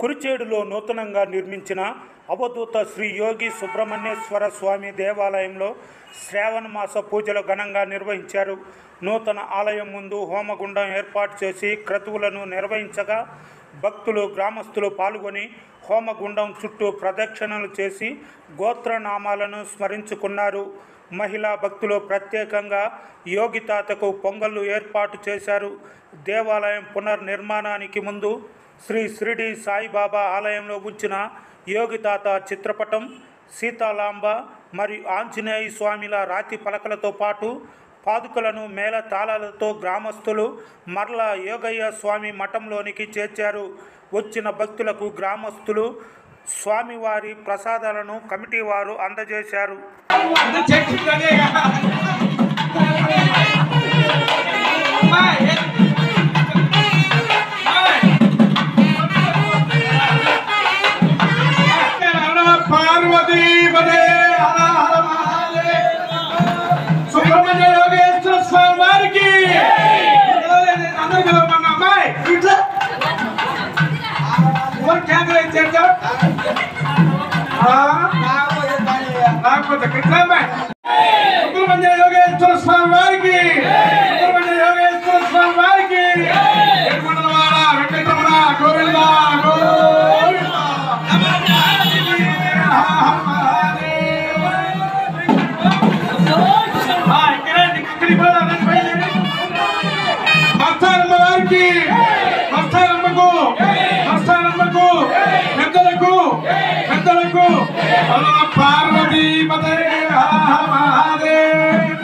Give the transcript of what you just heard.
కురిచేడులో నూతనంగా నిర్మించిన అవధూత శ్రీ యోగి సుబ్రహ్మణ్యేశ్వర స్వామి దేవాలయంలో శ్రావణ మాస పూజలు ఘనంగా నిర్వహించారు. నూతన ఆలయం ముందు హోమగుండం ఏర్పాటు చేసి క్రతువులను నిర్వహించగా భక్తులు గ్రామస్తులు పాల్గొని హోమగుండం చుట్టూ ప్రదక్షిణలు చేసి గోత్రనామాలను స్మరించుకున్నారు. మహిళా భక్తులు ప్రత్యేకంగా యోగి తాతకు పొంగళ్ళు ఏర్పాటు చేశారు. దేవాలయం పునర్నిర్మాణానికి ముందు శ్రీ షిరిడి సాయిబాబా ఆలయంలో ఉంచిన యోగి తాత చిత్రపటం, సీతాలాంబ మరియు ఆంజనేయ స్వామిల రాతి పలకలతో పాటు పాదుకలను మేళ తాళాలతో గ్రామస్తులు మరలా యోగయ్య స్వామి మఠంలోనికి చేర్చారు. వచ్చిన భక్తులకు గ్రామస్తులు స్వామివారి ప్రసాదాలను కమిటీ వారు అందజేశారు. సుబ్రహ్మణ్య యోగేశ్వర స్వామి వారికి, సుబ్రహ్మణ్య యోగేశ్వర స్వామి వారికి, వెంకటరమణ వెంకటరమణ గోవింద గోవింద. మస్తానమ్మ వారికి, మస్తానమ్మకు, మస్తానమ్మకు, పెద్దలకు పెద్దలకు పార్వతీ పదే మహాదేవ్.